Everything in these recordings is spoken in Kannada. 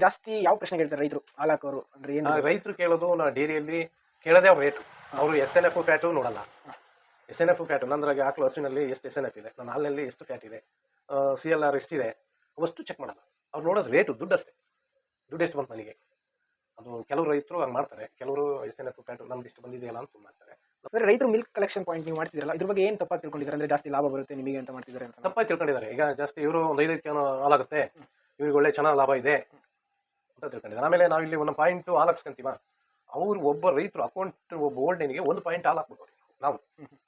ಜಾಸ್ತಿ ಯಾವ ಪ್ರಶ್ನೆ ಕೇಳ್ತಾರೆ ರೈತರು ಹಾಲು ಹಾಕೋರು ಅಂದ್ರೆ ಏನು? ರೈತರು ಕೇಳೋದು ನಾ ಡೈರಿಯಲ್ಲಿ ಕೇಳೋದೇ ಅವ್ರ ರೇಟು. ಅವರು SNF ಫ್ಯಾಟು ನೋಡಲ್ಲ. SNF ಫ್ಯಾಟು ನಂದ್ರಾಗ ಆಕಳು ಹಸುವಿನಲ್ಲಿ ಎಷ್ಟು SNF ಇದೆ, ನನ್ನ ಹಾಲಿನಲ್ಲಿ ಎಷ್ಟು ಫ್ಯಾಟ್ ಇದೆ, CLR ಎಷ್ಟಿದೆ ಅವಷ್ಟು ಚೆಕ್ ಮಾಡಲ್ಲ. ಅವ್ರು ನೋಡೋದು ರೇಟು, ದುಡ್ಡು ಅಷ್ಟೇ. ದುಡ್ಡು ಎಷ್ಟು ಬಂತು ನನಗೆ, ಅದು ಕೆಲವರು ರೈತರು ಹಂಗೆ ಮಾಡ್ತಾರೆ. ಕೆಲವರು SNF ಫ್ಯಾಟು ನಮ್ದು ಇಷ್ಟು ಬಂದಿದೆಯಲ್ಲ ಅಂತ ಸುಮ್ಮನೆ ಮಾಡ್ತಾರೆ. ಅಂದ್ರೆ ರೈತರು ಮಿಲ್ಕ್ ಕಲೆಕ್ಷನ್ ಪಾಯಿಂಟ್ ನೀವು ಮಾಡ್ತಿದ್ರಲ್ಲ, ಇದ್ರ ಬಗ್ಗೆ ಏನು ತಪ್ಪಾಗಿ ತಿಳ್ಕೊಂಡಿದ್ದಾರೆ? ಅಂದ್ರೆ ಜಾಸ್ತಿ ಲಾಭ ಬರುತ್ತೆ ನಿಮಗೆ ಅಂತ ಮಾಡ್ತಿದ್ದಾರೆ ಅಂತ ತಪ್ಪಾಗಿ ತಿಳ್ಕೊಂಡಿದ್ದಾರೆ. ಈಗ ಜಾಸ್ತಿ ಇವರು ಒಂದು 5 ಹಾಲಾಗುತ್ತೆ, ಇವ್ರಿಗೆ ಒಳ್ಳೆ ಚೆನ್ನಾಗಿ ಲಾಭ ಇದೆ ಅಂತ ತಿಳ್ಕೊಂಡಿದ್ದಾರೆ. ಆಮೇಲೆ ನಾವಿಲ್ಲಿ 1 ಪಾಯಿಂಟ್ ಹಾಲು ಹಾಕ್ಸ್ಕೊಂತೀವ, ಅವ್ರು ಒಬ್ಬ ರೈತರು ಅಕೌಂಟ್ ಒಬ್ಬ ಓಲ್ಡೇನಿಗೆ 1 ಪಾಯಿಂಟ್ ಹಾಲು ಹಾಕ್ಬಿಟ್ಟು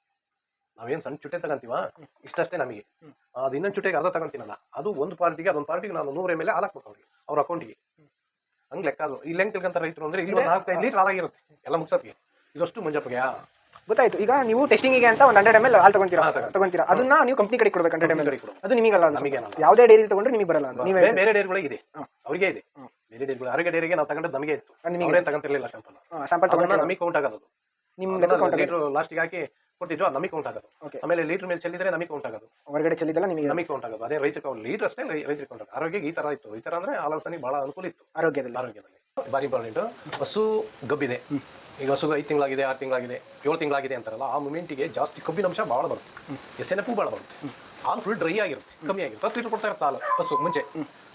ನಾವೇನು ಸಣ್ಣ ಚುಟ್ಟೆ ತಗೊಂತೀವ ಇಷ್ಟಷ್ಟೇ ನಮಗೆ, ಅದು ಇನ್ನೊಂದು ಚುಟ್ಟೆಗೆ ಅರ್ಧ ತಗೊಂತೀನಲ್ಲ, ಅದು ಒಂದು ಪಾರ್ಟಿಗೆ ಅದೊಂದು ಪಾರ್ಟಿಗೆ ನಾನು 100 ml ಹಾಲು ಹಾಕ್ಬೇಕು ಅವ್ರಿಗೆ, ಅವ್ರ ಅಕೌಂಟಿಗೆ. ಹಂಗೆ ಲೆಕ್ಕ ಅದು. ಇಲ್ಲಿ ಹೆಂಗೆ ತಿಳ್ಕೊಂತ ರೈತರು ಅಂದ್ರೆ ಇಲ್ಲಿ 4-5 ಲೀಟರ್ ಹಾಲಾಗಿರುತ್ತೆ ಎಲ್ಲ ಮುಗ್ಸೋತ್ತಿಗೆ. ಇದಷ್ಟು ಮುಂಜಾಪಗೆ ಗೊತ್ತಾಯ್ತು. ಈಗ ನೀವು ಟೆಸ್ಟಿಂಗಿಗೆ ಅಂತ ಒಂದು 100 ml ಹಾಲು ತಗೊಂತೀರಾ, ಅದನ್ನ ನೀವು ಕಂಪ್ನಿ ಕಡೆ ಕೊಡ್ಬೇಕು. 100 ml ಅದು ನಿಮಗಲ್ಲ, ನಮಗೆ ಯಾವುದೇ ಡೈರಿ ತಗೊಂಡ್ರೆ ನಿಮಗೆ ಬರಲ್ಲ. ನೀವು ಬೇರೆ ಡೈರಿಗಳಿಗೆ ಇದೆ, ಅವರಿಗೆ ಇದೆ. ಬೇರೆ ಡೈರಿಗಳು ಆರೋಗ್ಯ ಡೈರಿಗೆ ನಾವು ತಗೊಂಡದ್ದು ನಮಗೆ ಇತ್ತು, ಅವರೇನು ತಗೊಂತಿರ್ಲಿಲ್ಲ. ಸ್ಯಾಂಪಲ್ ತಗೊಂಡು ನಮಗೆ ಕೌಂಟ್ ಆಗೋದು. ನಿಮ್ಮ ಲೀಟ್ರ್ ಲಾಸ್ಟಿಗೆ ಹಾಕಿ ಕೊಡ್ತಿದ್ವು, ಅದು ನಮಗೆ ಕೌಂಟ್ ಆಗೋದು. ಆಮೇಲೆ ಲೀಟ್ರ್ ಮೇಲೆ ಚೆಲ್ಲಿದ್ರೆ ನಮಗೆ ಕೌಂಟ್ ಆಗೋದು, ಹೊರಗಡೆ ಚೆಲ್ಲಿದಲ್ಲ ನಮಗೆ ಕೌಂಟ್ ಆಗೋದು. ಅದೇ ರೈತರು ಲೀಟ್ರ್ ಅಷ್ಟೇ ರೈತರಿಗೆ ಕೌಂಟ್ ಆಗೋದು. ಆರೋಗ್ಯಕ್ಕೆ ಈ ಥರ ಇತ್ತು. ಈ ಥರ ಅಂದರೆ ಹಾಲಸನಿಗೆ ಭಾಳ ಅನುಕೂಲ ಇತ್ತು ಆರೋಗ್ಯದಲ್ಲಿ ಭಾರಿ ಇಂಪಾರ್ಟೆಂಟು. ಹಸು ಗಬ್ಬಿದೆ, ಈಗ ಹಸು 5 ತಿಂಗಳಾಗಿದೆ, 6 ತಿಂಗಳಾಗಿದೆ, 7 ತಿಂಗಳಾಗಿದೆ ಅಂತಾರಲ್ಲ, ಆ ಮೂಮೆಂಟಿಗೆ ಜಾಸ್ತಿ ಕಬ್ಬಿನಾಂಶ ಭಾಳ ಬರುತ್ತೆ. SNF ಭಾಳ ಬರುತ್ತೆ. ಹಾಲು ಫುಲ್ ಡ್ರೈ ಆಗಿರುತ್ತೆ, ಕಮ್ಮಿ ಆಗಿರುತ್ತೆ. 10 ಲೀಟ್ರ್ ಕೊಡ್ತಾ ಇರುತ್ತೆ ಹಾಲು ಹಸು ಮುಂಚೆ.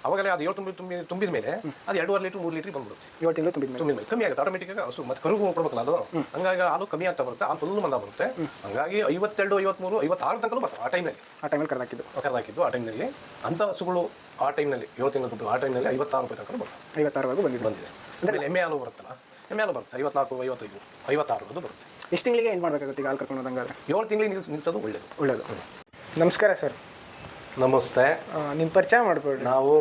ಅವಾಗಲೇ ಅದು 7 ತುಂಬಿದ ಮೇಲೆ ಅದು 2.5 ಲೀಟ್ರ್ 3 ಲೀಟ್ರ್ ಬಂದ್ಬಿಡುತ್ತೆ. 7 ತಿಂಗಳು ತುಂಬಿದ ಮೇಲೆ ಕಮ್ಮಿ ಆಗುತ್ತೆ ಆಟೋಮೆಟಿಕ್ಕಾಗಿ. ಹಸು ಮತ್ತೆ ಕರುಗೂ ಕೊಡ್ಬೇಕಲ್ಲ ಅದು, ಹಂಗಾಗಿ ಹಾಲು ಕಮ್ಮಿ ಆಗ್ತಾ ಬರುತ್ತೆ, ಹಾಲು ಫುಲ್ ಮಂದ ಬರುತ್ತೆ. ಹಂಗಾಗಿ 52, 53, 56 ತನಕ ಬರ್ತವೆ ಆ ಟೈಮಲ್ಲಿ ಕರೆದಾಕಿದ್ದು ಆ ಟೈಮ್ನಲ್ಲಿ. ಅಂಥ ಹಸುಗಳು ಆ ಟೈಮ್ನಲ್ಲಿ 7 ತಿಂಗಳು ತುಂಬಿದ್ದು ಆ ಟೈಮ್ನಲ್ಲಿ 56 ರೂಪಾಯಿ ತನಕ ಬರುತ್ತೆ. 56ವರೆಗೂ ಬಂದಿದೆ. ಅಂದರೆ ಎಮ್ಮೆ ಹಾಲು ಬರುತ್ತಲ್ಲ, ಎಮ್ಮೆ ಹಾಲು ಬರುತ್ತೆ 54, 55, 56 ಬರುತ್ತೆ. ಎಷ್ಟು ತಿಂಗಳಿಗೆ ಏನು ಮಾಡಬೇಕಾಗುತ್ತೆ ಈಗ ಹಾಲು ಕರ್ಕೊಂಡು ಹೋದಂಗಾದ್ರೆ? 7 ತಿಂಗಳಿಗೆ ನಿಲ್ಲಿಸೋದು ಒಳ್ಳೆಯದು. ನಮಸ್ಕಾರ ಸರ್. ನಮಸ್ತೆ. ನಿಮ್ಮ ಪರಿಚಯ ಮಾಡಿಕೊಡ್ರಿ. ನಾವು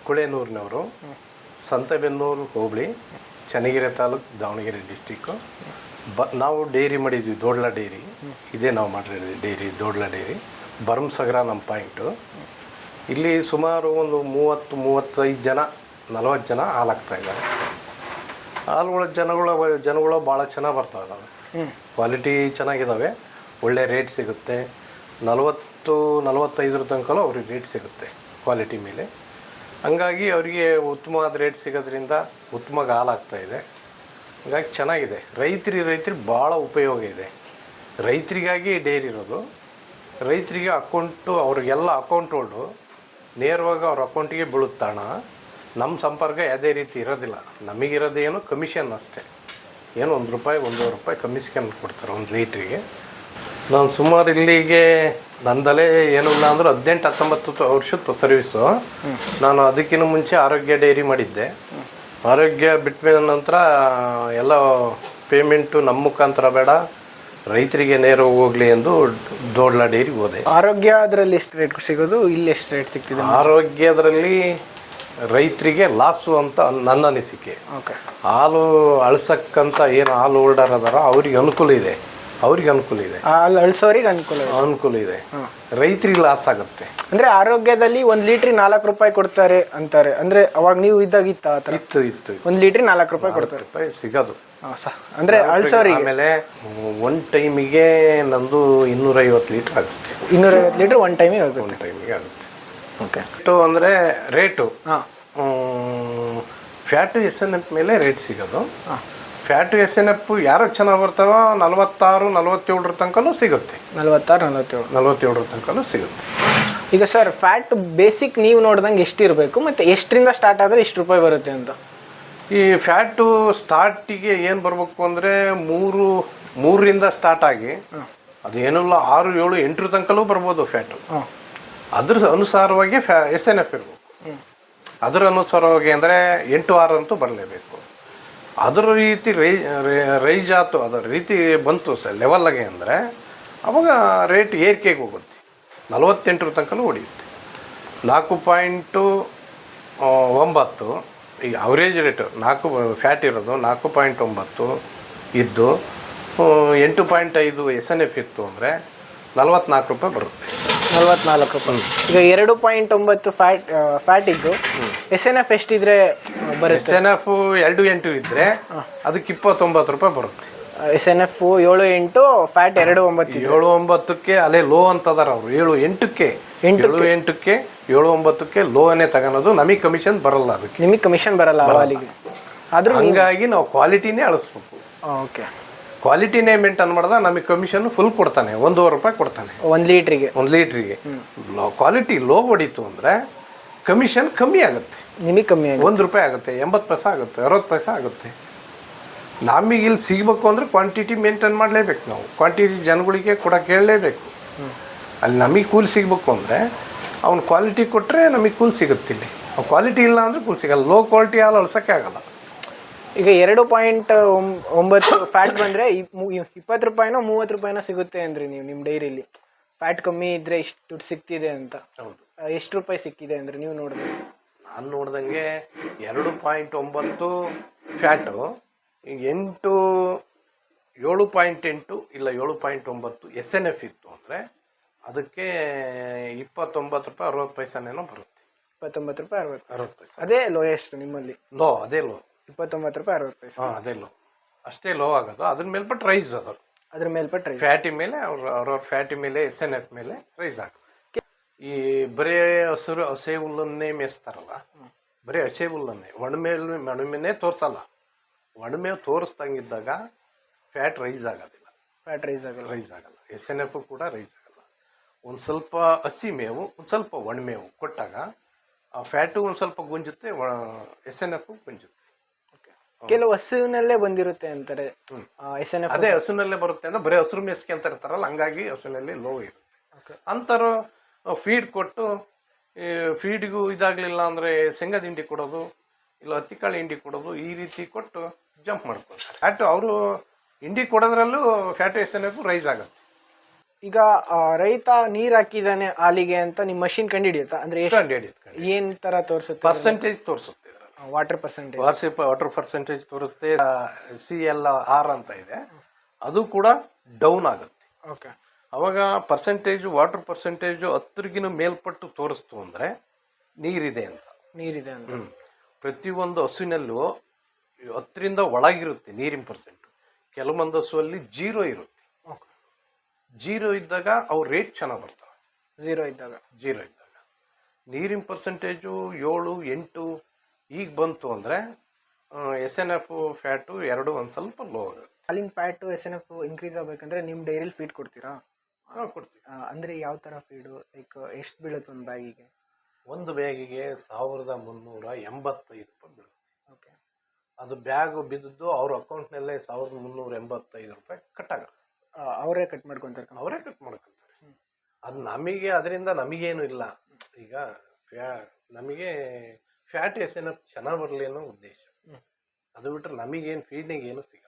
ಕುಳೇನೂರಿನವರು, ಸಂತೆಬೆನ್ನೂರು ಹೋಬಳಿ, ಚನ್ನಗಿರಿ ತಾಲೂಕು, ದಾವಣಗೆರೆ ಡಿಸ್ಟಿಕ್ಕು. ನಾವು ಡೈರಿ ಮಾಡಿದ್ವಿ, ದೊಡ್ಲ ಡೈರಿ. ಇದೇ ನಾವು ಮಾಡಿರೋದು ಡೈರಿ, ದೊಡ್ಲ ಡೈರಿ. ಭರಮಸಾಗರ ನಮ್ಮ ಪಾಯಿಂಟು. ಇಲ್ಲಿ ಸುಮಾರು ಒಂದು 30-35 ಜನ, 40 ಜನ ಹಾಲು ಹಾಕ್ತಾಯಿದ್ದಾರೆ. ಹಾಲುಗಳ ಜನಗಳು ಭಾಳ ಚೆನ್ನಾಗಿ ಬರ್ತಾ ಇದ್ದಾವೆ, ಕ್ವಾಲಿಟಿ ಚೆನ್ನಾಗಿದ್ದಾವೆ, ಒಳ್ಳೆ ರೇಟ್ ಸಿಗುತ್ತೆ. 40-45 ತನಕ ಅವ್ರಿಗೆ ರೇಟ್ ಸಿಗುತ್ತೆ ಕ್ವಾಲಿಟಿ ಮೇಲೆ. ಹಂಗಾಗಿ ಅವರಿಗೆ ಉತ್ತಮವಾದ ರೇಟ್ ಸಿಗೋದ್ರಿಂದ ಉತ್ತಮವಾಗಿ ಹಾಲು ಆಗ್ತಾಯಿದೆ. ಹಂಗಾಗಿ ಚೆನ್ನಾಗಿದೆ. ರೈತರಿಗೆ ಭಾಳ ಉಪಯೋಗ ಇದೆ. ರೈತರಿಗಾಗಿ ಡೈರಿ ಇರೋದು. ರೈತರಿಗೆ ಅಕೌಂಟು, ಅವ್ರಿಗೆಲ್ಲ ಅಕೌಂಟ್ ಹೋಲ್ಡು ನೇರವಾಗಿ ಅವ್ರ ಅಕೌಂಟಿಗೆ ಬೀಳುತ್ತೆ ಹಣ. ನಮ್ಮ ಸಂಪರ್ಕ ಯಾವುದೇ ರೀತಿ ಇರೋದಿಲ್ಲ. ನಮಗಿರೋದೇನು ಕಮಿಷನ್ ಅಷ್ಟೇ, ಏನು 1 ರೂಪಾಯಿ 1.5 ರೂಪಾಯಿ ಕಮಿಷನ್ ಕೊಡ್ತಾರೆ 1 ಲೀಟ್ರಿಗೆ. ನಾನು ಸುಮಾರು ಇಲ್ಲಿಗೆ ನಂದಲೇ ಏನಿಲ್ಲ ಅಂದರೂ 18-19 ವರ್ಷದ ಸರ್ವೀಸು. ನಾನು ಅದಕ್ಕಿಂತ ಮುಂಚೆ ಆರೋಗ್ಯ ಡೈರಿ ಮಾಡಿದ್ದೆ. ಆರೋಗ್ಯ ಬಿಟ್ಟ ನಂತರ ಎಲ್ಲ ಪೇಮೆಂಟು ನಮ್ಮ ಮುಖಾಂತರ ಬೇಡ, ರೈತರಿಗೆ ನೇರ ಹೋಗಲಿ ಎಂದು ದೊಡ್ಲ ಡೈರಿಗೆ ಹೋದೆ. ಆರೋಗ್ಯ ಅದರಲ್ಲಿ ಎಷ್ಟು ರೇಟ್ ಸಿಗೋದು, ಇಲ್ಲಿ ಎಷ್ಟು ರೇಟ್ ಸಿಗ್ತಿದೆ? ಆರೋಗ್ಯದಲ್ಲಿ ರೈತರಿಗೆ ಲಾಸು ಅಂತ ನನ್ನ ಅನಿಸಿಕೆ. ಹಾಲು ಅಳಿಸಕ್ಕಂತ ಏನು ಹಾಲು ಹೋಲ್ಡರ್ ಅದಾರ ಅವ್ರಿಗೆ ಅನುಕೂಲ ಇದೆ, ಹಾಲು ಅಳಿಸೋರಿಗೆ ಅನುಕೂಲ ಇದೆ. ರೈತರಿಗೆ ಲಾಸ್ ಆಗುತ್ತೆ. ಅಂದ್ರೆ ಆರೋಗ್ಯದಲ್ಲಿ 1 ಲೀಟ್ರಿಗೆ 4 ರೂಪಾಯಿ ಕೊಡ್ತಾರೆ ಅಂತಾರೆ. ಅಂದ್ರೆ ಅವಾಗ ನೀವು ಇದ್ದಾಗ ಇತ್ತು 1 ಲೀಟ್ರಿಗೆ 4 ರೂಪಾಯಿ ಕೊಡ್ತಾರೆ ಸಿಗೋದು. ಅಂದ್ರೆ ಅಳಿಸೋರಿಗೆ. ಆಮೇಲೆ 1 ಟೈಮಿಗೆ ನಂದು 250 ಲೀಟ್ರ್ ಆಗುತ್ತೆ. 250 ಲೀಟ್ರ್ 1 ಟೈಮಿಗೆ ಆಗುತ್ತೆ. ಓಕೆ. ಅಂದರೆ ರೇಟು ಫ್ಯಾಟು SNF ಮೇಲೆ ರೇಟ್ ಸಿಗೋದು. ಫ್ಯಾಟು SNF ಯಾರು ಚೆನ್ನಾಗಿ ಬರ್ತಾವೋ 46-47 ತನಕನೂ ಸಿಗುತ್ತೆ. 46-47 ತನಕನೂ ಸಿಗುತ್ತೆ. ಈಗ ಸರ್ ಫ್ಯಾಟ್ ಬೇಸಿಕ್ ನೀವು ನೋಡ್ದಂಗೆ ಎಷ್ಟಿರಬೇಕು ಮತ್ತು ಎಷ್ಟರಿಂದ ಸ್ಟಾರ್ಟ್ ಆದರೆ ಎಷ್ಟು ರೂಪಾಯಿ ಬರುತ್ತೆ ಅಂತ? ಈ ಫ್ಯಾಟು ಸ್ಟಾರ್ಟಿಗೆ ಏನು ಬರಬೇಕು ಅಂದರೆ 3ರಿಂದ ಸ್ಟಾರ್ಟ್ ಆಗಿ ಅದೇನಿಲ್ಲ 6, 7, 8 ತನಕಲೂ ಬರ್ಬೋದು ಫ್ಯಾಟು. ಅದ್ರ ಅನುಸಾರವಾಗಿ SNF ಇರ್ಬೇಕು. ಅದರ ಅನುಸಾರವಾಗಿ ಅಂದರೆ 8, 6 ಅಂತೂ ಬರಲೇಬೇಕು. ಅದರ ರೀತಿ ರೈಜ್ ಆಯ್ತು, ಅದರ ರೀತಿ ಬಂತು ಲೆವೆಲ್ಲಾಗೆ ಅಂದರೆ ಅವಾಗ ರೇಟ್ ಏರಿಕೆಗೆ ಹೋಗುತ್ತೆ. 48 ತನಕನೂ ಹೊಡೆಯುತ್ತೆ. 4.9 ಈಗ ಅವರೇಜ್ ರೇಟು 4 ಫ್ಯಾಟ್ ಇರೋದು 4.9 ಇದ್ದು 8.5 SNF ಇತ್ತು ಅಂದರೆ 44 ರೂಪಾಯಿ ಬರುತ್ತೆ. 44 ರೂಪಾಯಿ. ಈಗ 2.9 ಫ್ಯಾಟ್ ಇದ್ದು SNF ಎಷ್ಟಿದ್ರೆ ಬರುತ್ತೆ? SNF 2.8 ಇದ್ದರೆ ಅದಕ್ಕೆ 29 ರೂಪಾಯಿ ಬರುತ್ತೆ. SNF 7-8, ಫ್ಯಾಟ್ 2-9 ಇದೆ. 7-9ಕ್ಕೆ ಅಲ್ಲೇ ಲೋ ಅಂತದಾರ ಅವರು. 7-8ಕ್ಕೆ 7-9ಕ್ಕೆ ಲೋನೇ ತಗೊಳೋದು. ನಮಗೆ ಕಮಿಷನ್ ಬರಲ್ಲ ಅದಕ್ಕೆ. ನಿಮಗೆ ಕಮಿಷನ್ ಬರಲ್ಲ ಹಾಲಿಗೆ. ಆದ್ರೂ ಹಂಗಾಗಿ ನಾವು ಕ್ವಾಲಿಟಿನೇ ಅಳಿಸ್ಬೇಕು. ಓಕೆ, ಕ್ವಾಲಿಟಿನೇ ಮೇಂಟೈನ್ ಮಾಡಿದ ನಮಗೆ ಕಮಿಷನ್ ಫುಲ್ ಕೊಡ್ತಾನೆ. 1.5 ರೂಪಾಯಿ ಕೊಡ್ತಾನೆ 1 ಲೀಟ್ರಿಗೆ. 1 ಲೀಟ್ರಿಗೆ. ಕ್ವಾಲಿಟಿ ಲೋ ಹೊಡಿತು ಅಂದರೆ ಕಮಿಷನ್ ಕಮ್ಮಿ ಆಗುತ್ತೆ. ನಿಮಗೆ ಕಮ್ಮಿ ಆಗುತ್ತೆ, 1 ರೂಪಾಯಿ ಆಗುತ್ತೆ, 80 ಪೈಸೆ ಆಗುತ್ತೆ, 60 ಪೈಸೆ ಆಗುತ್ತೆ. ನಮಗೆ ಇಲ್ಲಿ ಸಿಗಬೇಕು ಅಂದರೆ ಕ್ವಾಂಟಿಟಿ ಮೇಂಟೈನ್ ಮಾಡಲೇಬೇಕು. ನಾವು ಕ್ವಾಂಟಿಟಿ ಜನಗಳಿಗೆ ಕೊಡೋಕೆ ಹೇಳಲೇಬೇಕು. ಅಲ್ಲಿ ನಮಗೆ ಕೂಲಿ ಸಿಗಬೇಕು ಅಂದರೆ ಅವ್ನು ಕ್ವಾಲಿಟಿ ಕೊಟ್ಟರೆ ನಮಗೆ ಕೂಲಿ ಸಿಗುತ್ತೆ. ಇಲ್ಲಿ ಕ್ವಾಲಿಟಿ ಇಲ್ಲ ಅಂದರೆ ಕೂಲಿ ಸಿಗಲ್ಲ. ಲೋ ಕ್ವಾಲಿಟಿ ಹಾಲು ಅಳ್ಸೋಕ್ಕೆ ಆಗಲ್ಲ. ಈಗ 2.9 ಫ್ಯಾಟ್ ಬಂದರೆ 20 ರೂಪಾಯಿನೋ 30 ರೂಪಾಯಿನೋ ಸಿಗುತ್ತೆ ಅಂದರೆ ನೀವು ನಿಮ್ಮ ಡೈರಿಲಿ ಫ್ಯಾಟ್ ಕಮ್ಮಿ ಇದ್ದರೆ ಇಷ್ಟು ದುಡ್ಡು ಸಿಗ್ತಿದೆ ಅಂತ. ಹೌದು. ಎಷ್ಟು ರೂಪಾಯಿ ಸಿಕ್ಕಿದೆ ಅಂದರೆ ನೀವು ನೋಡಿದ್ರೆ? ನಾನು ನೋಡ್ದಂಗೆ 2.9 ಫ್ಯಾಟು 7.8 ಇಲ್ಲ 7.9 SNF ಇತ್ತು ಅಂದರೆ ಅದಕ್ಕೆ 29 ರೂಪಾಯಿ 60 ಪೈಸೆನೇನೋ ಬರುತ್ತೆ. 29 ರೂಪಾಯಿ 60 ಪೈಸೆ. ಅದೇ ಲೋಯೆಸ್ಟ್ ನಿಮ್ಮಲ್ಲಿ? ಅದೇ ಲೋ. 29 ರೂಪಾಯಿ 60 ಪೈಸೆ. ಅದೇ ಲೋ. ಅಷ್ಟೇ ಲೋ ಆಗೋದು. ಅದ್ರ ಮೇಲ್ಪಟ್ಟು ರೈಸ್ ಅದು. ಅದ್ರ ಮೇಲ್ಪಟ್ಟು ರೈಸ್. ಫ್ಯಾಟಿ ಮೇಲೆ ಅವ್ರವ್ರ ಫ್ಯಾಟಿ ಮೇಲೆ SNF ಮೇಲೆ ರೈಸ್ ಆಗೋದು. ಈ ಬರೀ ಹಸೆ ಹುಲ್ಲನ್ನೇ ಮೇಯಿಸ್ತಾರಲ್ಲ, ಬರೀ ಹಸೆ ಹುಲ್ಲನ್ನೇ ಒಣಮೇನೇ ತೋರಿಸಲ್ಲ. ಒಣಮೇವು ತೋರಿಸ್ದಂಗಿದ್ದಾಗ ಫ್ಯಾಟ್ ರೈಸ್ ಆಗೋದಿಲ್ಲ. ರೈಸ್ ಆಗಲ್ಲ. SNF ಕೂಡ ರೈಸ್ ಆಗಲ್ಲ. ಒಂದು ಸ್ವಲ್ಪ ಹಸಿ ಮೇವು, ಒಂದು ಸ್ವಲ್ಪ ಒಣಮೇವು ಕೊಟ್ಟಾಗ ಆ ಫ್ಯಾಟು ಒಂದು ಸ್ವಲ್ಪ ಗುಂಜುತ್ತೆ, SNF ಗುಂಜುತ್ತೆ. ಕೆಲವು ಹಸುವಿನಲ್ಲೇ ಬಂದಿರುತ್ತೆ ಅಂತಾರೆ SNF. ಅದೇ ಹಸುನಲ್ಲೇ ಬರುತ್ತೆ ಅಂದ್ರೆ ಬರೀ ಹಸಿರು ಮೇಸ್ಕೆ ಅಂತ ಇರ್ತಾರಲ್ಲ, ಹಂಗಾಗಿ ಹಸುನಲ್ಲಿ ಲೋ ಇರುತ್ತೆ. ಅಂಥವ್ರು ಫೀಡ್ ಕೊಟ್ಟು ಫೀಡ್ಗೂ ಇದಾಗಲಿಲ್ಲ ಅಂದರೆ ಶೇಂಗಾದ ಹಿಂಡಿ ಕೊಡೋದು, ಇಲ್ಲ ಹತ್ತಿಕಾಳು ಹಿಂಡಿ ಕೊಡೋದು, ಈ ರೀತಿ ಕೊಟ್ಟು ಜಂಪ್ ಮಾಡ್ಕೊಳ್ತಾರೆ. ಫ್ಯಾಟು ಅವರು ಹಿಂಡಿ ಕೊಡೋದ್ರಲ್ಲೂ ಫ್ಯಾಟ್ SNF ರೈಸ್ ಆಗುತ್ತೆ. ಈಗ ರೈತ ನೀರು ಹಾಕಿದ್ದಾನೆ ಹಾಲಿಗೆ ಅಂತ ನಿಮ್ಮ ಮಷಿನ್ ಕಂಡುಹಿಡಿಯುತ್ತಾ? ಅಂದರೆ ಏನು ಥರ ತೋರಿಸುತ್ತೆ? ಪರ್ಸೆಂಟೇಜ್ ತೋರಿಸುತ್ತೆ. ವಾಟರ್ ಪರ್ಸೆಂಟೇಜ್, ವಾಟರ್ ಪರ್ಸೆಂಟೇಜ್ ತೋರುತ್ತೆ. CLR ಅಂತ ಇದೆ, ಅದು ಕೂಡ ಡೌನ್ ಆಗುತ್ತೆ. ಓಕೆ. ಅವಾಗ ವಾಟರ್ ಪರ್ಸೆಂಟೇಜು 10ಗಿನ ಮೇಲ್ಪಟ್ಟು ತೋರಿಸ್ತು ಅಂದರೆ ನೀರಿದೆ ಅಂತ. ಪ್ರತಿಯೊಂದು ಹಸುವಿನಲ್ಲೂ 10ರಿಂದ ಒಳಗಿರುತ್ತೆ ನೀರಿನ ಪರ್ಸೆಂಟು. ಕೆಲವೊಂದು ಹಸುವಲ್ಲಿ 0 ಇರುತ್ತೆ. 0 ಇದ್ದಾಗ ಅವ್ರ ರೇಟ್ ಚೆನ್ನಾಗಿ ಬರ್ತವೆ. 0 ಇದ್ದಾಗ ನೀರಿನ ಪರ್ಸೆಂಟೇಜು 7-8 ಈಗ ಬಂತು ಅಂದರೆ SNF ಫ್ಯಾಟು ಎರಡು ಒಂದು ಸ್ವಲ್ಪ ಲೋ ಆಗುತ್ತೆ. ಹಾಲಿನ ಫ್ಯಾಟು SNF ಇನ್ಕ್ರೀಸ್ ಆಗಬೇಕಂದ್ರೆ ನಿಮ್ಮ ಡೈರಿಲಿ ಫೀಡ್ ಕೊಡ್ತೀರಾ? ಕೊಡ್ತೀವಿ. ಅಂದರೆ ಯಾವ ಥರ ಫೀಡು? ಲೈಕ್ ಎಷ್ಟು ಬೀಳುತ್ತೆ ಒಂದು ಬ್ಯಾಗಿಗೆ? ಒಂದು ಬ್ಯಾಗಿಗೆ 1385 ರೂಪಾಯಿ ಬೀಳುತ್ತೆ. ಓಕೆ. ಅದು ಬ್ಯಾಗ್ ಬಿದ್ದು ಅವ್ರ ಅಕೌಂಟ್ನಲ್ಲೇ 1385 ರೂಪಾಯಿ ಕಟ್ ಆಗುತ್ತೆ. ಅವರೇ ಕಟ್ ಮಾಡ್ಕೊತಾರೆ? ಅವರೇ ಕಟ್ ಮಾಡ್ಕೊತಾರೆ. ಅದು ನಮಗೆ ಅದರಿಂದ ನಮಗೇನು ಇಲ್ಲ. ಈಗ ನಮಗೆ ಫ್ಯಾಟ್ SNF ಚೆನ್ನಾಗಿ ಬರಲಿ ಅನ್ನೋ ಉದ್ದೇಶ. ಅದು ಬಿಟ್ಟರೆ ನಮಗೇನು ಫೀಡ್ನಾಗ ಏನು ಸಿಗಲ್ಲ.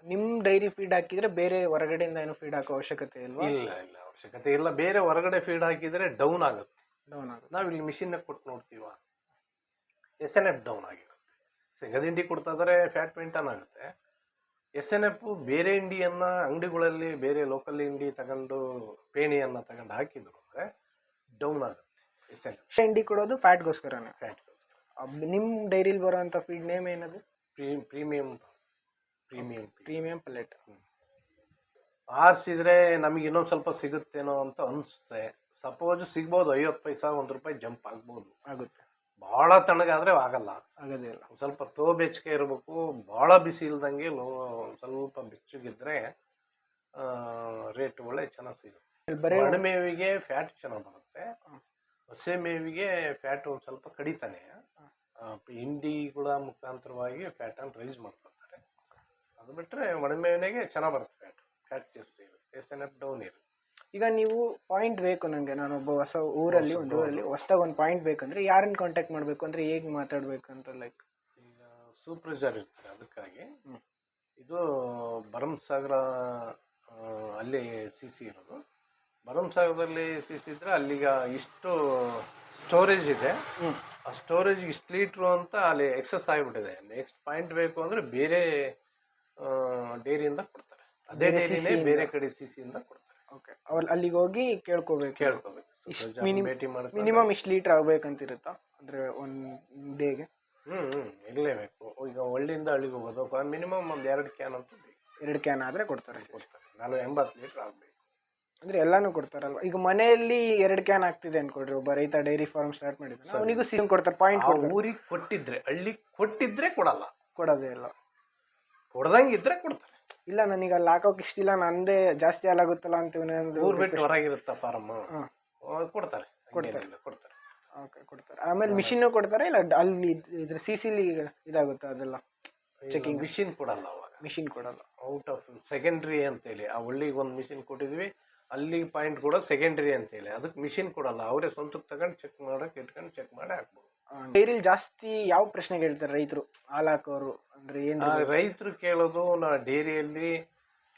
ನಿಮ್ಮ ಡೈರಿ ಫೀಡ್ ಹಾಕಿದರೆ ಬೇರೆ ಹೊರಗಡೆಯಿಂದ ಏನು ಫೀಡ್ ಹಾಕೋ ಅವಶ್ಯಕತೆ ಇಲ್ವಾ? ಇಲ್ಲ, ಅವಶ್ಯಕತೆ ಇಲ್ಲ. ಬೇರೆ ಹೊರಗಡೆ ಫೀಡ್ ಹಾಕಿದರೆ ಡೌನ್ ಆಗುತ್ತೆ. ನಾವು ಇಲ್ಲಿ ಮಿಷಿನ್ನಾಗ ಕೊಟ್ಟು ನೋಡ್ತೀವ, SNF ಡೌನ್ ಆಗಿರುತ್ತೆ. ಶೇಂಗಾದ ಹಿಂಡಿ ಕೊಡ್ತಾ ಇದ್ದಾರೆ, ಫ್ಯಾಟ್ ಮೇಂಟೈನ್ ಆಗುತ್ತೆ. SNF ಬೇರೆ ಹಿಂಡಿಯನ್ನು ಅಂಗಡಿಗಳಲ್ಲಿ ಬೇರೆ ಲೋಕಲ್ ಹಿಂಡಿ ತಗೊಂಡು ಪೇಣಿಯನ್ನು ತಗೊಂಡು ಹಾಕಿದ್ರು ಅಂದರೆ ಡೌನ್ ಆಗುತ್ತೆ. SNF ಹಿಂಡಿ ಕೊಡೋದು ಫ್ಯಾಟ್ಗೋಸ್ಕರನೇ. ನಿಮ್ಮ ಡೈರಿಲಿ ಬರೋಂಥ ಫೀಡ್ ನೇಮ್ ಏನದು? Premium pellet. ಆರಿಸಿದ್ರೆ ನಮಗೆ ಇನ್ನೊಂದು ಸ್ವಲ್ಪ ಸಿಗುತ್ತೇನೋ ಅಂತ ಅನಿಸುತ್ತೆ. ಸಪೋಸ್ ಸಿಗ್ಬೋದು, 50 ಪೈಸೆ 1 ರೂಪಾಯಿ ಜಂಪ್ ಆಗುತ್ತೆ. ಭಾಳ ತಣ್ಣಗಾದರೆ ಆಗೋದೇ ಇಲ್ಲ. ಸ್ವಲ್ಪ ಬೆಚ್ಚಗೆ ಇರಬೇಕು, ಭಾಳ ಬಿಸಿ ಇಲ್ದಂಗೆ ಸ್ವಲ್ಪ ಬೆಚ್ಚಗಿದ್ರೆ ರೇಟ್ ಒಳ್ಳೆ ಚೆನ್ನಾಗಿ ಸಿಗುತ್ತೆ. ಒಣಮೇವಿಗೆ ಫ್ಯಾಟ್ ಚೆನ್ನಾಗಿ ಬರುತ್ತೆ. ಹಸೆ ಮೇವಿಗೆ ಫ್ಯಾಟ್ ಒಂದು ಸ್ವಲ್ಪ ಕಡಿತಾನೆ. ಹಿಂಡಿಗಳ ಮುಖಾಂತರವಾಗಿ ಫ್ಯಾಟನ್ನು ರೈಸ್ ಮಾಡ್ಕೊಳ್ತಾರೆ. ಅದು ಬಿಟ್ಟರೆ ಒಣಮೇವಿನಾಗೆ ಚೆನ್ನಾಗಿ ಬರುತ್ತೆ. ಫ್ಯಾಟ್ ಜಾಸ್ತಿ ಇರುತ್ತೆ, SNF ಡೌನ್ ಇರುತ್ತೆ. ಈಗ ನೀವು ಪಾಯಿಂಟ್ ಬೇಕು ನನಗೆ, ನಾನೊಬ್ಬ ಒಂದು ಊರಲ್ಲಿ ಹೊಸದಾಗಿ ಒಂದು ಪಾಯಿಂಟ್ ಬೇಕಂದ್ರೆ ಯಾರನ್ನು ಕಾಂಟ್ಯಾಕ್ಟ್ ಮಾಡಬೇಕು ಅಂದರೆ ಹೇಗೆ ಮಾತಾಡಬೇಕು ಅಂತ? ಲೈಕ್ ಈಗ ಸೂಪರ್ವೈಸರ್ ಇರ್ತಾರೆ, ಅದಕ್ಕಾಗಿ ಇದು ಭರಮಸಾಗರ ಅಲ್ಲಿ CC ಇರೋದು. ಭರಮಸಾಗರದಲ್ಲಿ CC ಇದ್ದರೆ ಅಲ್ಲಿಗ ಇಷ್ಟು ಸ್ಟೋರೇಜ್ ಇದೆ. ಆ ಸ್ಟೋರೇಜ್ ಇಷ್ಟು ಲೀಟ್ರು ಅಂತ ಅಲ್ಲಿ ಎಕ್ಸಸ್ ಆಗಿಬಿಟ್ಟಿದೆ. ನೆಕ್ಸ್ಟ್ ಪಾಯಿಂಟ್ ಬೇಕು ಅಂದರೆ ಬೇರೆ ಡೈರಿಯಿಂದ ಕೊಡ್ತಾರೆ. ಅದೇ ಡೈರಿನೇ ಬೇರೆ ಕಡೆ CCಯಿಂದ ಕೊಡ್ತಾರೆ. ಓಕೆ. ಅವ್ರು ಅಲ್ಲಿಗೆ ಹೋಗಿ ಕೇಳ್ಕೋಬೇಕು. ಮಿನಿಮಮ್ ಇಷ್ಟು ಲೀಟ್ರ್ ಆಗಬೇಕಂತಿರುತ್ತಾ? ಅಂದರೆ ಒಂದು ಡೇಗೆ ಇರಲೇಬೇಕು. ಈಗ ಹಳ್ಳಿಯಿಂದ ಹಳ್ಳಿಗೆ ಹೋಗೋದು ಮಿನಿಮಮ್ ಒಂದು 2 ಕ್ಯಾನ್ ಅಂತೂ ಬೇಕು. 2 ಕ್ಯಾನ್ ಆದರೆ ಕೊಡ್ತಾರೆ. ನಾನು 80 ಲೀಟ್ರ್ ಆಗಬೇಕು ಅಂದರೆ ಎಲ್ಲನೂ ಕೊಡ್ತಾರಲ್ವ. ಈಗ ಮನೆಯಲ್ಲಿ 2 ಕ್ಯಾನ್ ಆಗ್ತಿದೆ ಅನ್ಕೊಡ್ರಿ, ಒಬ್ಬ ರೈತ ಡೈರಿ ಫಾರ್ಮ್ ಸ್ಟಾರ್ಟ್ ಮಾಡಿದ್ದಾನೆ, ಅವನಿಗೂ ಸೀಸನ್ ಕೊಡ್ತಾರೆ, ಪಾಯಿಂಟ್ ಕೊಡ್ತಾರೆ. ಊರಿಗೆ ಕೊಟ್ಟಿದ್ರೆ, ಹಳ್ಳಿ ಕೊಟ್ಟಿದ್ರೆ ಕೊಡಲ್ಲ, ಕೊಡೋದೇ ಇಲ್ಲ. ಕೊಡ್ದಂಗಿದ್ರೆ ಕೊಡ್ತಾರೆ. ಇಲ್ಲ ನನಗೆ ಅಲ್ಲಿ ಹಾಕೋಕೆ ಇಷ್ಟಿಲ್ಲ, ನಂದೇ ಜಾಸ್ತಿ ಹಾಲಾಗುತ್ತಲ್ಲ ಅಂತ ಊರು ಬಿಟ್ಟು ಹೊರಗಿರುತ್ತಾ ಫಾರ್ಮ್, ಕೊಡ್ತಾರೆ ಕೊಡ್ತಾರೆ. ಓಕೆ, ಕೊಡ್ತಾರೆ. ಆಮೇಲೆ ಮಿಷಿನ್ನು ಕೊಡ್ತಾರೆ. ಇಲ್ಲ ಅಲ್ಲಿ ಇದ್ರ ಸಿಸಿಲಿ ಇದಾಗುತ್ತೆ ಅದೆಲ್ಲ ಚೆಕಿಂಗ್. ಮಿಷಿನ್ ಕೊಡಲ್ಲ, ಅವಾಗ ಮಿಷಿನ್ ಕೊಡಲ್ಲ. ಔಟ್ ಆಫ್ ಸೆಕೆಂಡ್ರಿ ಅಂತೇಳಿ ಆ ಹಳ್ಳಿಗೆ ಒಂದು ಮಿಷಿನ್ ಕೊಟ್ಟಿದ್ವಿ, ಅಲ್ಲಿ ಪಾಯಿಂಟ್ ಕೂಡ ಸೆಕೆಂಡ್ರಿ ಅಂತೇಳಿ, ಅದಕ್ಕೆ ಮಿಷಿನ್ ಕೊಡಲ್ಲ, ಅವರೇ ಸ್ವಂತಕ್ಕೆ ತಗೊಂಡು ಚೆಕ್ ಮಾಡೋಕೆ ಇಟ್ಕೊಂಡು ಚೆಕ್ ಮಾಡಿ ಹಾಕ್ಬೋದು. ಡೈರಿಲಿ ಜಾಸ್ತಿ ಯಾವ ಪ್ರಶ್ನೆ ಕೇಳ್ತಾರೆ ರೈತರು, ಹಾಲು ಹಾಕೋರು? ಅಂದರೆ ಏನು ರೈತರು ಕೇಳೋದು, ನಾ ಡೈರಿಯಲ್ಲಿ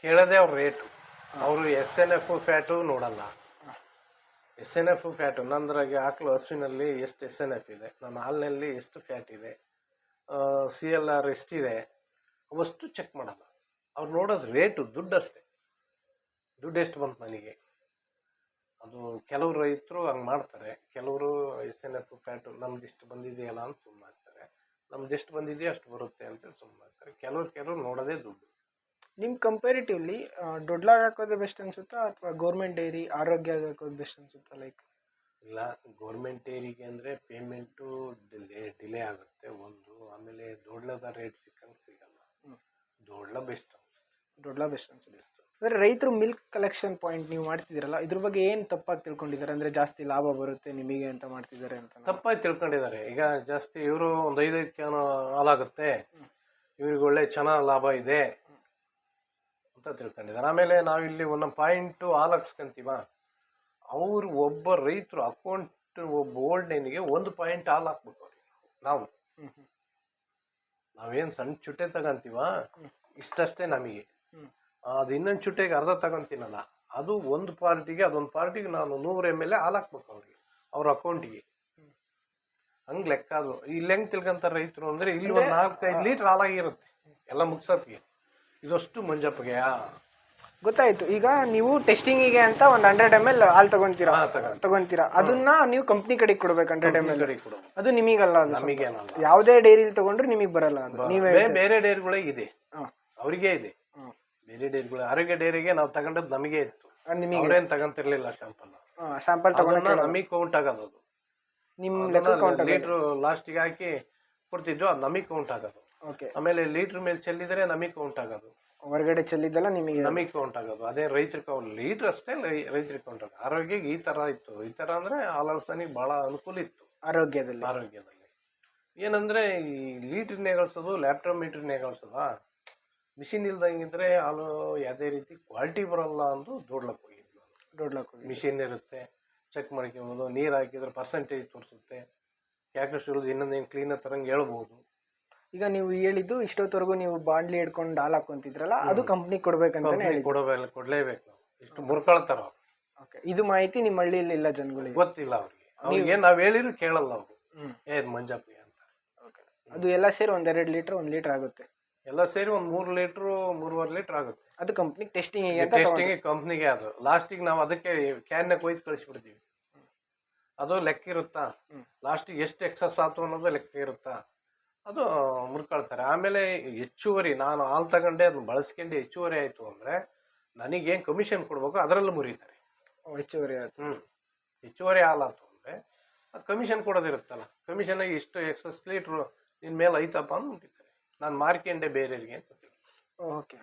ಕೇಳೋದೇ ಅವ್ರ ರೇಟು. ಅವರು SNF ಫ್ಯಾಟು ನೋಡಲ್ಲ. SNF ಫ್ಯಾಟು ನಂದ್ರಾಗೆ ಆಕಳು ಹಸುವಿನಲ್ಲಿ ಎಷ್ಟು SNF ಇದೆ, ನನ್ನ ಹಾಲಿನಲ್ಲಿ ಎಷ್ಟು ಫ್ಯಾಟ್ ಇದೆ, CLR ಎಷ್ಟಿದೆ, ಅವಷ್ಟು ಚೆಕ್ ಮಾಡಲ್ಲ. ಅವ್ರು ನೋಡೋದು ರೇಟು, ದುಡ್ಡು ಅಷ್ಟೇ. ದುಡ್ಡು ಎಷ್ಟು ಬಂತು ನನಗೆ, ಅದು ಕೆಲವರು ರೈತರು ಹಂಗೆ ಮಾಡ್ತಾರೆ. ಕೆಲವರು SNF ಫ್ಯಾಟು ನಮ್ದು ಇಷ್ಟು ಬಂದಿದೆಯಲ್ಲ ಅಂತ ಸುಮ್ಮನಾಗ್ತಾರೆ, ನಮ್ದು ಎಷ್ಟು ಬಂದಿದೆಯೋ ಅಷ್ಟು ಬರುತ್ತೆ ಅಂತೇಳಿ ಸುಮ್ಮನಾಗ್ತಾರೆ. ಕೆಲವರು ನೋಡೋದೇ ದುಡ್ಡು. ನಿಮ್ಮ ಕಂಪೇರಿಟಿವ್ಲಿ ದೊಡ್ಡಲಾಗಿ ಹಾಕೋದೇ ಬೆಸ್ಟ್ ಅನ್ಸುತ್ತಾ ಅಥವಾ ಗೌರ್ಮೆಂಟ್ ಡೈರಿ ಆರೋಗ್ಯ ಹಾಕೋದು ಬೆಸ್ಟ್ ಅನ್ಸುತ್ತಾ? ಲೈಕ್ ಇಲ್ಲ, ಗೌರ್ಮೆಂಟ್ ಡೈರಿಗೆ ಅಂದರೆ ಪೇಮೆಂಟು ಡಿಲೇ ಆಗುತ್ತೆ ಒಂದು, ಆಮೇಲೆ ದೊಡ್ಡದ ರೇಟ್ ಸಿಕ್ಕಂಗೆ ಸಿಗಲ್ಲ. ದೊಡ್ಡ ಬೆಸ್ಟ್ ಅನ್ಸುತ್ತೆ. ಅಂದರೆ ರೈತರು ಮಿಲ್ಕ್ ಕಲೆಕ್ಷನ್ ಪಾಯಿಂಟ್ ನೀವು ಮಾಡ್ತಿದ್ದೀರಲ್ಲ, ಇದ್ರ ಬಗ್ಗೆ ಏನು ತಪ್ಪಾಗಿ ತಿಳ್ಕೊಂಡಿದ್ದಾರೆ? ಅಂದರೆ ಜಾಸ್ತಿ ಲಾಭ ಬರುತ್ತೆ ನಿಮಗೆ ಅಂತ ಮಾಡ್ತಿದ್ದಾರೆ ಅಂತ ತಪ್ಪಾಗಿ ತಿಳ್ಕೊಂಡಿದ್ದಾರೆ. ಈಗ ಜಾಸ್ತಿ ಇವರು ಒಂದು 5 ಕ್ಯಾನ್ ಹಾಲಾಗುತ್ತೆ, ಇವ್ರಿಗೆ ಒಳ್ಳೆ ಚೆನ್ನಾಗಿ ಲಾಭ ಇದೆ ಅಂತ ತಿಳ್ಕೊಂಡಿದ್ದಾರೆ. ಆಮೇಲೆ ನಾವಿಲ್ಲಿ ಒಂದೊಂದು ಪಾಯಿಂಟು ಹಾಲು ಹಾಕ್ಸ್ಕೊಂತೀವ, ಅವರು ಒಬ್ಬ ರೈತರು ಅಕೌಂಟ್ ಒಬ್ಬ ಓಲ್ಡ್ ಲೈನಿಗೆ 1 ಪಾಯಿಂಟ್ ಹಾಲು ಹಾಕ್ಬೇಕು ಅವ್ರಿಗೆ. ನಾವೇನು ಸಣ್ಣ ಚುಟ್ಟೆ ತಗೊಂತೀವ ಇಷ್ಟಷ್ಟೇ ನಮಗೆ, ಅದು ಇನ್ನೊಂದು ಚುಟ್ಟೆಗೆ ಅರ್ಧ ತಗೊಂತೀನಲ್ಲ, ಅದು ಒಂದು ಪಾರ್ಟಿಗೆ ಅದೊಂದು ಪಾರ್ಟಿಗೆ ನಾನು 100 ml ಹಾಲು ಹಾಕ್ಬೇಕು ಅವ್ರಿಗೆ, ಅವ್ರ ಅಕೌಂಟಿಗೆ. ಹಂಗೆ ಲೆಕ್ಕ. ಅದು ಇಲ್ಲಿ ಹೆಂಗೆ ತಿಳ್ಕೊಂತಾರೆ ರೈತರು ಅಂದರೆ, ಇಲ್ಲಿ ಒಂದು 4-5 ಲೀಟ್ರ್ ಹಾಲಾಗಿರುತ್ತೆ ಎಲ್ಲ ಮುಗ್ಸೋತ್ತಿಗೆ, ಇದಷ್ಟು ಮಂಜಪ್ಪಗೆ ಗೊತ್ತಾಯ್ತು. ಈಗ ನೀವು ಟೆಸ್ಟಿಂಗಿಗೆ ಅಂತ ಒಂದು 100 ml ಹಾಲು ತಗೊಂತೀರಾ, ಅದನ್ನ ನೀವು ಕಂಪ್ನಿ ಕಡೆಗೆ ಕೊಡ್ಬೇಕು. 100 ml ಅದು ನಿಮಗಲ್ಲ, ಅದು ನಮಗೇನಲ್ಲ. ಯಾವುದೇ ಡೈರಿಲಿ ತಗೊಂಡ್ರೆ ನಿಮಗೆ ಬರಲ್ಲ. ಅದು ನೀವೇ ಬೇರೆ ಡೈರಿಗಳಿಗೆ ಇದೆ, ಅವರಿಗೆ ಇದೆ. ಬೇರೆ ಡೈರಿಗಳು, ಆರೋಗ್ಯ ಡೈರಿಗೆ ನಾವು ತಗೊಂಡದ್ದು ನಮಗೆ ಇತ್ತು, ಅವ್ರೇನು ತಗೊಂತಿರ್ಲಿಲ್ಲ. ಸ್ಯಾಂಪಲ್ ತಗೊಂಡು ನಮಗೆ ಕೌಂಟ್ ಆಗೋದು, ಅದು ನಿಮ್ಮ ಲೀಟ್ರ್ ಲಾಸ್ಟಿಗೆ ಹಾಕಿ ಕೊಡ್ತಿದ್ವು, ಅದು ನಮಗೆ ಕೌಂಟ್ ಆಗೋದು. ಆಮೇಲೆ ಲೀಟ್ರ್ ಮೇಲೆ ಚೆಲ್ಲಿದ್ರೆ ನಮಗೆ ಕೌಂಟ್ ಆಗೋದು, ಹೊರಗಡೆ ಚೆಲ್ಲಿದ್ದಲ್ಲ ನಮಗೆ ಕೌಂಟ್ ಆಗೋದು. ಅದೇ ರೈತರ ಕೌಂಟ್ ಲೀಟ್ರ್ ಅಷ್ಟೇ ರೈತರಿಗೆ ಕೌಂಟ್ ಆಗೋದು. ಆರೋಗ್ಯಕ್ಕೆ ಈ ಥರ ಇತ್ತು. ಈ ಥರ ಅಂದರೆ ಹಾಲರ್ಸನಿಗೆ ಭಾಳ ಅನುಕೂಲ ಇತ್ತು ಆರೋಗ್ಯದಲ್ಲಿ. ಏನಂದರೆ ಈ ಲೀಟ್ರನ್ನೇ ಗಳಿಸೋದು, ಲ್ಯಾಪ್ಟಾಮೀಟ್ರನ್ನೇ ಗಳಿಸೋದ, ಮಿಷಿನ್ ಇಲ್ದಂಗಿದ್ರೆ ಹಾಲು ಯಾವುದೇ ರೀತಿ ಕ್ವಾಲಿಟಿ ಬರೋಲ್ಲ ಅಂದು ದೊಡ್ಲಕ್ಕೆ ಹೋಗಿದ್ವಿ. ಮಿಷಿನ್ ಇರುತ್ತೆ, ಚೆಕ್ ಮಾಡ್ಕೊಬೋದು, ನೀರು ಹಾಕಿದ್ರೆ ಪರ್ಸೆಂಟೇಜ್ ತೋರಿಸುತ್ತೆ, ಕ್ಯಾಕ್ಟಸ್ ಇರೋದು ಇನ್ನೊಂದೇನು ಕ್ಲೀನಾಗಿ ತರಂಗೆ ಹೇಳ್ಬೋದು. ಈಗ ನೀವು ಹೇಳಿದ್ದು ಇಷ್ಟೊತ್ತವರೆಗೂ ನೀವು ಬಾಂಡ್ಲಿ ಹಿಡ್ಕೊಂಡು ಹಾಲು ಹಾಕೊಂತಿದ್ರಲ್ಲ, ಅದು ಕಂಪ್ನಿ ಕೊಡ್ಬೇಕಂತಾನೆ ಹೇಳಿ. ಕೊಡಲೇಬೇಕು, ಇಷ್ಟು ಮುರ್ಕೊಳ್ತಾರ. ಓಕೆ, ಇದು ಮಾಹಿತಿ ನಿಮ್ಮ ಹಳ್ಳಿಯಲ್ಲಿ ಇಲ್ಲ, ಜನಗಳಿಗೆ ಗೊತ್ತಿಲ್ಲ. ಅವ್ರಿಗೆ ನಾವು ಹೇಳಿದ್ರು ಕೇಳಲ್ಲ ಅವರು, ಏನ್ ಮಂಜಪ್ಪ ಅಂತ. ಅದು ಎಲ್ಲ ಸೇರಿ 1-2 ಲೀಟ್ರ್ 1 ಲೀಟ್ರ್ ಆಗುತ್ತೆ, ಎಲ್ಲ ಸೇರಿ ಒಂದು 3 ಲೀಟ್ರ್ 3.5 ಲೀಟ್ರ್ ಆಗುತ್ತೆ. ಅದು ಕಂಪ್ನಿ ಟೆಸ್ಟಿಂಗ್ ಕಂಪ್ನಿಗೆ. ಅದು ಲಾಸ್ಟಿಗೆ ನಾವು ಅದಕ್ಕೆ ಕ್ಯಾನ್ನ ಕೊಯ್ದು ಕಳಿಸ್ಬಿಡ್ತೀವಿ. ಅದು ಲೆಕ್ಕ ಇರುತ್ತಾ, ಲಾಸ್ಟಿಗೆ ಎಷ್ಟು ಎಕ್ಸಸ್ ಆಯ್ತು ಅನ್ನೋದು ಲೆಕ್ಕ ಇರುತ್ತಾ, ಅದು ಮುರ್ಕೊಳ್ತಾರೆ. ಆಮೇಲೆ ಹೆಚ್ಚುವರಿ ನಾನು ಹಾಲು ತಗೊಂಡೆ ಅದನ್ನ ಬಳಸ್ಕೊಂಡು ಹೆಚ್ಚುವರಿ ಆಯಿತು ಅಂದರೆ ನನಗೇನು ಕಮಿಷನ್ ಕೊಡ್ಬೇಕು ಅದರಲ್ಲೂ ಮುರಿತಾರೆ. ಹೆಚ್ಚುವರಿ ಆಯ್ತು, ಹೆಚ್ಚುವರಿ ಹಾಲು ಆಯ್ತು ಅಂದರೆ ಅದು ಕಮಿಷನ್ ಕೊಡೋದಿರುತ್ತಲ್ಲ, ಕಮಿಷನಾಗಿ ಇಷ್ಟು ಎಕ್ಸಸ್ ಲೀಟ್ರು ನಿನ್ನ ಮೇಲೆ ಐತಪ್ಪ ಅಂತ ಮುಟ್ಟಿದ್ದಾರೆ. ನಾನು ಮಾರ್ಕೊಂಡೆ ಬೇರೆಯವ್ರಿಗೆ ಅಂತ. ಓಕೆ,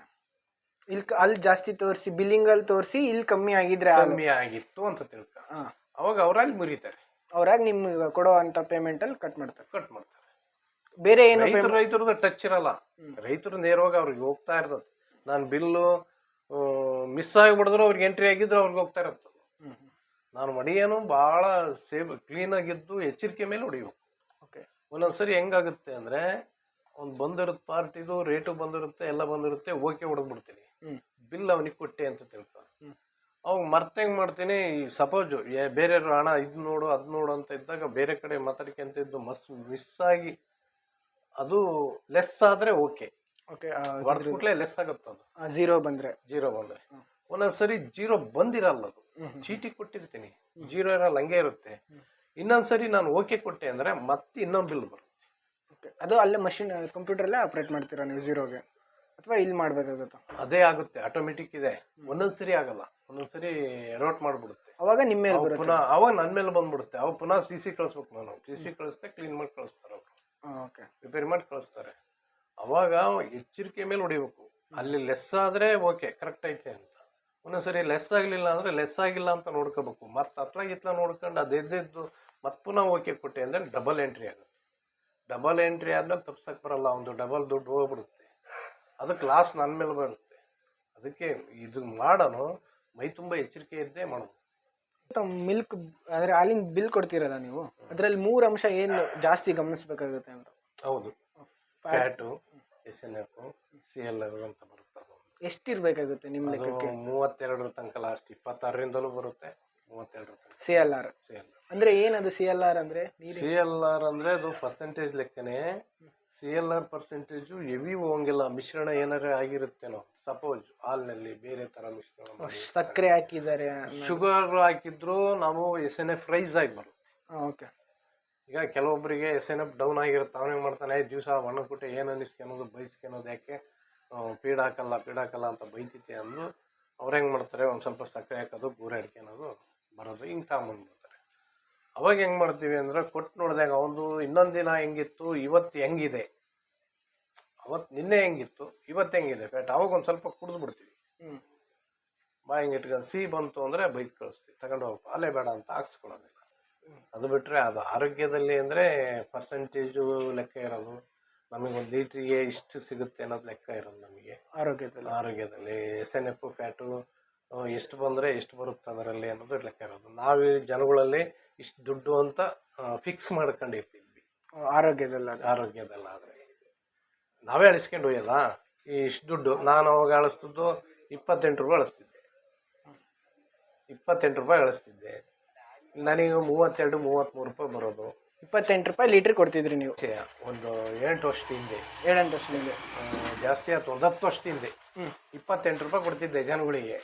ಅಲ್ಲಿ ಜಾಸ್ತಿ ತೋರಿಸಿ ಬಿಲ್ಲಿಂಗಲ್ಲಿ ತೋರಿಸಿ ಇಲ್ಲಿ ಕಮ್ಮಿ ಆಗಿದ್ರೆ ಕಮ್ಮಿ ಆಗಿತ್ತು ಅಂತ ತಿಳ್ಕ, ಅವಾಗ ಅವರಲ್ಲಿ ಮುರಿತಾರೆ. ಅವ್ರಾಗ ನಿಮ್ಗೆ ಕೊಡೋ ಅಂತ ಪೇಮೆಂಟಲ್ಲಿ ಕಟ್ ಮಾಡ್ತಾರೆ. ಬೇರೆ ಏನು ರೈತರದ್ದು ಟಚ್ ಇರಲ್ಲ. ರೈತರು ನೇರವಾಗಿ ಅವ್ರಿಗೆ ಹೋಗ್ತಾ ಇರ್ತದೆ. ನಾನು ಬಿಲ್ಲು ಮಿಸ್ ಆಗಿಬಿಡಿದ್ರು ಅವ್ರಿಗೆ ಎಂಟ್ರಿ ಆಗಿದ್ರು ಅವ್ರಿಗೆ ಹೋಗ್ತಾ ಇರ್ತದೆ. ನಾನು ಮಡಿಯೇನು ಭಾಳ ಕ್ಲೀನಾಗಿದ್ದು ಎಚ್ಚರಿಕೆ ಮೇಲೆ ಹೊಡಿಬೇಕು. ಒಂದೊಂದ್ಸರಿ ಹೆಂಗಾಗುತ್ತೆ ಅಂದರೆ, ಒಂದು ಬಂದಿರುತ್ತೆ ಪಾರ್ಟಿದು ರೇಟು ಬಂದಿರುತ್ತೆ, ಎಲ್ಲ ಬಂದಿರುತ್ತೆ, ಓಕೆ ಹೊಡೆದ್ಬಿಡ್ತೀನಿ, ಬಿಲ್ ಅವನಿಗೆ ಕೊಟ್ಟೆ ಅಂತ ತಿಳ್ಕೊ. ಅವಾಗ ಮರ್ತಂಗೆ ಮಾಡ್ತೀನಿ. ಸಪೋಸು ಬೇರೆಯವರು ಹಣ ಇದು ನೋಡು ಅದು ನೋಡು ಅಂತ ಇದ್ದಾಗ ಬೇರೆ ಕಡೆ ಮಾತಾಡ್ಕೊಂತಿದ್ದು ಮಿಸ್ ಆಗಿ ಅದು ಲೆಸ್ ಆದರೆ ಓಕೆ, ಹೊಡೆದ್ಬಿಟ್ಲೆ ಲೆಸ್ ಆಗುತ್ತೆ. ಅದು ಜೀರೋ ಬಂದರೆ ಒಂದೊಂದ್ಸರಿ ಜೀರೋ ಬಂದಿರಲ್ಲ, ಅದು ಚೀಟಿ ಕೊಟ್ಟಿರ್ತೀನಿ, ಜೀರೋ ಇರಲ್ಲ, ಹಂಗೆ ಇರುತ್ತೆ. ಇನ್ನೊಂದ್ಸರಿ ನಾನು ಓಕೆ ಕೊಟ್ಟೆ ಅಂದರೆ ಮತ್ತೆ ಇನ್ನೊಂದು ಬಿಲ್ ಬರುತ್ತೆ. ಅದು ಅಲ್ಲೇ ಮಷಿನ್ ಕಂಪ್ಯೂಟರಲ್ಲೇ ಆಪ್ರೇಟ್ ಮಾಡ್ತೀರಾ ನೀವು ಜೀರೋಗೆ? ಅಥವಾ ಇಲ್ಲಿ ಮಾಡ್ಬೇಕಾಗುತ್ತಾ? ಅದೇ ಆಗುತ್ತೆ, ಆಟೋಮೆಟಿಕ್ ಇದೆ. ಒಂದೊಂದ್ಸರಿ ಆಗಲ್ಲ, ಒಂದೊಂದ್ಸರಿ ಎಡವಟ್ ಮಾಡ್ಬಿಡುತ್ತೆ. ಅವಾಗ ನಿಮ್ಮ ಮೇಲೆ ಅವಾಗ ಪುನಃ ಅವಾಗ ನನ್ನ ಮೇಲೆ ಬಂದ್ಬಿಡುತ್ತೆ. ಅವಾಗ ಪುನಃ CC ಕಳಿಸ್ಬೇಕು, ನಾನು CC ಕಳಿಸ್ತೆ, ಕ್ಲೀನ್ ಮಾಡಿ ಕಳಿಸ್ತಾರೆ ಅವರು, ಓಕೆ, ರಿಪೇರಿ ಮಾಡಿ ಕಳಿಸ್ತಾರೆ. ಅವಾಗ ಎಚ್ಚರಿಕೆ ಮೇಲೆ ಹೊಡಿಬೇಕು. ಅಲ್ಲಿ ಲೆಸ್ ಆದ್ರೆ ಓಕೆ ಕರೆಕ್ಟ್ ಐತೆ ಅಂತ, ಒಂದೊಂದ್ಸರಿ ಲೆಸ್ ಆಗಲಿಲ್ಲ ಅಂದ್ರೆ ಲೆಸ್ ಆಗಿಲ್ಲ ಅಂತ ನೋಡ್ಕೋಬೇಕು. ಮತ್ತೆ ಹತ್ಲಾಗಿತ್ಲ ನೋಡ್ಕೊಂಡು ಅದೆದ್ದು ಮತ್ತೆ ಪುನಃ ಓಕೆ ಕೊಟ್ಟೆ ಅಂದ್ರೆ ಡಬಲ್ ಎಂಟ್ರಿ ಆಗುತ್ತೆ. ಡಬಲ್ ಎಂಟ್ರಿ ಆದ್ಮೇಲೆ ತಪ್ಸಕ್ಕೆ ಬರಲ್ಲ, ಒಂದು ಡಬಲ್ ದುಡ್ಡು ಹೋಗ್ಬಿಡುತ್ತೆ. ಅದಕ್ಕೆ ಲಾಸ್ ನನ್ನ ಮೇಲೆ ಬರುತ್ತೆ. ಅದಕ್ಕೆ ಇದು ಮಾಡೋನು ಮೈ ತುಂಬ ಎಚ್ಚರಿಕೆ ಇದ್ದೇ ಮಾಡೋದು. ಮಿಲ್ಕ್ ಅಂದ್ರೆ ಹಾಲಿನ ಬಿಲ್ ಕೊಡ್ತೀರಲ್ಲ ನೀವು, ಅದರಲ್ಲಿ 3 ಅಂಶ ಏನು ಜಾಸ್ತಿ ಗಮನಿಸಬೇಕಾಗುತ್ತೆ ಅಂತ? ಹೌದು, ಫ್ಯಾಟು, SNF, CLR ಅಂತ ಬರುತ್ತೆ. ಎಷ್ಟಿರ್ಬೇಕಾಗುತ್ತೆ ನಿಮ್ಮ ಲೆಕ್ಕಕ್ಕೆ? 32 ತನಕ, ಲಾಸ್ಟ್ 26ರಿಂದಲೂ ಬರುತ್ತೆ, 32 ತನಕ. CLR ಅಂದ್ರೆ ಏನದು? CLR ಅಂದ್ರೆ CLR ಅಂದ್ರೆ ಅದು ಪರ್ಸೆಂಟೇಜ್ ಲೆಕ್ಕನೇ. CLR ಪರ್ಸೆಂಟೇಜು ಹೆವಿ ಹೋಗಂಗಿಲ್ಲ, ಮಿಶ್ರಣ ಏನಾರ ಆಗಿರುತ್ತೇನೋ, ಸಪೋಸ್ ಹಾಲಿನಲ್ಲಿ ಬೇರೆ ತರ ಮಿಶ್ರಣ, ಸಕ್ಕರೆ ಹಾಕಿದ್ದಾರೆ, ಶುಗರ್ ಹಾಕಿದ್ರು ನಾವು SNF ರೈಸ್ ಆಗಿ ಬರುತ್ತೆ. ಓಕೆ. ಈಗ ಕೆಲವೊಬ್ಬರಿಗೆ SNF ಡೌನ್ ಆಗಿರುತ್ತೆ, ಅವನೇ ಮಾಡ್ತಾನೆ ದಿವಸ ಒಣಗ್ಬಿಟ್ಟೆ ಏನು ಅನ್ನಿಸ್ಕೊಳೋದು, ಬೈಸ್ಕೊಳೋದು, ಯಾಕೆ ಪೀಡ್ ಹಾಕಲ್ಲ ಅಂತ ಬೈತಿತ್ತೆ ಅಂದು ಅವ್ರು ಹೆಂಗೆ ಮಾಡ್ತಾರೆ, ಒಂದು ಸ್ವಲ್ಪ ಸಕ್ಕರೆ ಹಾಕೋದು, ಗೂರೆ ಅಡ್ಕೊಳೋದು ಬರೋದು, ಹಿಂಗೆ ತಗೊಂಬಂದ್ಬಿಡ್ತಾರೆ. ಅವಾಗ ಹೆಂಗೆ ಮಾಡ್ತೀವಿ ಅಂದ್ರೆ ಕೊಟ್ಟು ನೋಡಿದಾಗ ಅವನು ಇನ್ನೊಂದು ದಿನ ಹೆಂಗಿತ್ತು, ಇವತ್ತು ಹೆಂಗಿದೆ, ನಿನ್ನೆ ಹೆಂಗಿತ್ತು, ಇವತ್ತು ಹೆಂಗಿದೆ ಫ್ಯಾಟ್, ಅವಾಗ ಒಂದು ಸ್ವಲ್ಪ ಕುಡಿದು ಬಿಡ್ತೀವಿ. ಬಾ ಹಿಂಗೆ ಇಟ್ಕೊಂಡು ಸಿಹಿ ಬಂತು ಅಂದರೆ ಬೈಕ್ ಕಳಿಸ್ತೀವಿ, ತಗೊಂಡು ಹೋಗಿ ಅಲ್ಲೇ ಬೇಡ ಅಂತ ಹಾಕ್ಸ್ಕೊಳ್ಳೋದಿಲ್ಲ. ಅದು ಬಿಟ್ಟರೆ ಅದು ಆರೋಗ್ಯದಲ್ಲಿ ಅಂದರೆ ಪರ್ಸೆಂಟೇಜು ಲೆಕ್ಕ ಇರೋದು, ನಮಗೆ 1 ಲೀಟ್ರಿಗೆ ಇಷ್ಟು ಸಿಗುತ್ತೆ ಅನ್ನೋದು ಲೆಕ್ಕ ಇರೋದು ನಮಗೆ ಆರೋಗ್ಯದಲ್ಲಿ. SNF ಫ್ಯಾಟು ಎಷ್ಟು ಬಂದರೆ ಎಷ್ಟು ಬರುತ್ತೆ ಅದರಲ್ಲಿ ಅನ್ನೋದು ಲೆಕ್ಕ ಇರೋದು. ನಾವು ಜನಗಳಲ್ಲಿ ಇಷ್ಟು ದುಡ್ಡು ಅಂತ ಫಿಕ್ಸ್ ಮಾಡ್ಕೊಂಡಿರ್ತೀವಿ ಆರೋಗ್ಯದಲ್ಲಾದರೆ. ನಾವೇ ಅಳಿಸ್ಕೊಂಡು ಹೋಯ್ಯಲ್ಲ, ಇಷ್ಟು ದುಡ್ಡು ನಾನು ಅವಾಗ ಅಳಿಸ್ತಿದ್ದು 28 ರೂಪಾಯಿ ಅಳಿಸ್ತಿದ್ದೆ, 28 ರೂಪಾಯಿ ಅಳಿಸ್ತಿದ್ದೆ. ನನಗೆ 32-33 ರೂಪಾಯಿ ಬರೋದು. 28 ರೂಪಾಯಿ ಲೀಟ್ರ್ ಕೊಡ್ತಿದ್ರಿ ನೀವು? ಒಂದು 8 ವರ್ಷದ ಹಿಂದೆ, 7-8 ವರ್ಷದ ಹಿಂದೆ ಜಾಸ್ತಿ ಆಯ್ತು, ಒಂದು 10 ವರ್ಷದ ಹಿಂದೆ 28 ರೂಪಾಯಿ ಕೊಡ್ತಿದ್ದೆ ಜನಗಳಿಗೆ,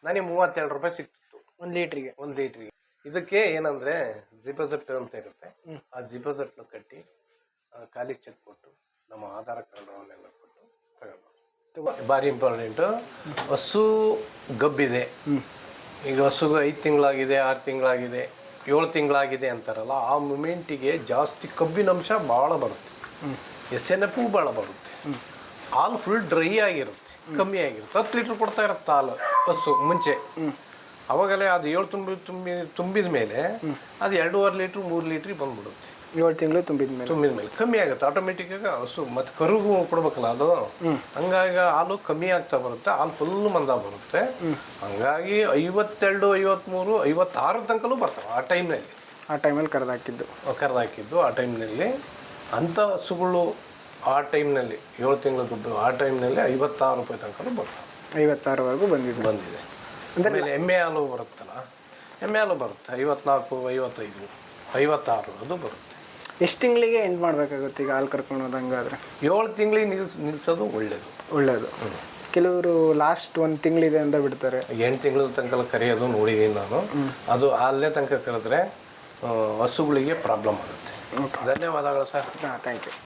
ನನಗೆ 32 ರೂಪಾಯಿ ಸಿಕ್ತಿತ್ತು 1 ಲೀಟ್ರಿಗೆ. ಇದಕ್ಕೆ ಏನಂದ್ರೆ ಜಿಪೋಸಿಟ್ ಅಂತ ಇರುತ್ತೆ, ಆ ಜಿಪೋಸಿಟ್ನ ಕಟ್ಟಿ ಖಾಲಿ ಚೆಕ್ ಕೊಟ್ಟು ನಮ್ಮ ಆಧಾರ್ ಕಾರ್ಡ್ ಅವನ್ನೆಲ್ಲ ಕೊಟ್ಟು ತಗೊಂಡು. ಭಾರಿ ಇಂಪಾರ್ಟೆಂಟು. ಹಸು ಗಬ್ಬಿದೆ, ಈಗ ಹಸುಗೆ 5 ತಿಂಗಳಾಗಿದೆ, 6 ತಿಂಗಳಾಗಿದೆ, 7 ತಿಂಗಳಾಗಿದೆ ಅಂತಾರಲ್ಲ, ಆ ಮೂಮೆಂಟಿಗೆ ಜಾಸ್ತಿ ಕಬ್ಬಿನಂಶ ಭಾಳ ಬರುತ್ತೆ, SNF ಭಾಳ ಬರುತ್ತೆ. ಹಾಲು ಫುಲ್ ಡ್ರೈ ಆಗಿರುತ್ತೆ, ಕಮ್ಮಿ ಆಗಿರುತ್ತೆ. 10 ಲೀಟ್ರ್ ಕೊಡ್ತಾ ಇರುತ್ತೆ ಹಾಲು ಹಸು ಮುಂಚೆ. ಅವಾಗಲೇ ಅದು 7 ತುಂಬಿದ ಮೇಲೆ ಅದು 2.5 ಲೀಟ್ರ್ 3 ಲೀಟ್ರಿಗೆ ಬಂದ್ಬಿಡುತ್ತೆ. 7 ತಿಂಗಳು ತುಂಬಿದ ಮೇಲೆ ಕಮ್ಮಿ ಆಗುತ್ತೆ ಆಟೋಮೆಟಿಕ್ಕಾಗಿ. ಹಸು ಮತ್ತು ಕರುಗೂ ಕೊಡ್ಬೇಕಲ್ಲ ಅದು, ಹಂಗಾಗಿ ಹಾಲು ಕಮ್ಮಿ ಆಗ್ತಾ ಬರುತ್ತೆ, ಹಾಲು ಫುಲ್ ಮಂದ ಬರುತ್ತೆ. ಹಂಗಾಗಿ 52, 53, 56 ತನಕಲೂ ಬರ್ತವೆ ಆ ಟೈಮಲ್ಲಿ ಕರೆದಾಕಿದ್ದು ಆ ಟೈಮ್ನಲ್ಲಿ. ಅಂಥ ಹಸುಗಳು ಆ ಟೈಮ್ನಲ್ಲಿ 7 ತಿಂಗಳ ದುಡ್ಡು ಆ ಟೈಮ್ನಲ್ಲಿ 56 ರೂಪಾಯಿ ತನಕಲೂ ಬರ್ತವೆ. 56ವರೆಗೂ ಬಂದಿದೆ. ಆಮೇಲೆ ಎಮ್ಮೆ ಹಾಲು ಬರುತ್ತಲ್ಲ, ಎಮ್ಮೆ ಹಾಲು ಬರುತ್ತೆ 54, 55, 56 ಅದು ಬರುತ್ತೆ. ಎಷ್ಟು ತಿಂಗಳಿಗೆ ಎಂಡ್ ಮಾಡಬೇಕಾಗುತ್ತೆ ಈಗ ಹಾಲು ಕರ್ಕೊಂಡು ಹೋದಂಗಾದ್ರೆ? 7 ತಿಂಗಳಿಗೆ ನಿಲ್ಲಿಸೋದು ಒಳ್ಳೇದು. ಕೆಲವರು ಲಾಸ್ಟ್ 1 ತಿಂಗಳಿದೆ ಅಂತ ಬಿಡ್ತಾರೆ. 8 ತಿಂಗಳ ತನಕ ಕರೆಯೋದು ನೋಡಿದ್ದೀನಿ ನಾನು. ಅದು ಅಲ್ಲೇ ತನಕ ಕರೆದ್ರೆ ಹಸುಗಳಿಗೆ ಪ್ರಾಬ್ಲಮ್ ಆಗುತ್ತೆ. ಧನ್ಯವಾದಗಳು ಸರ್. Thank you.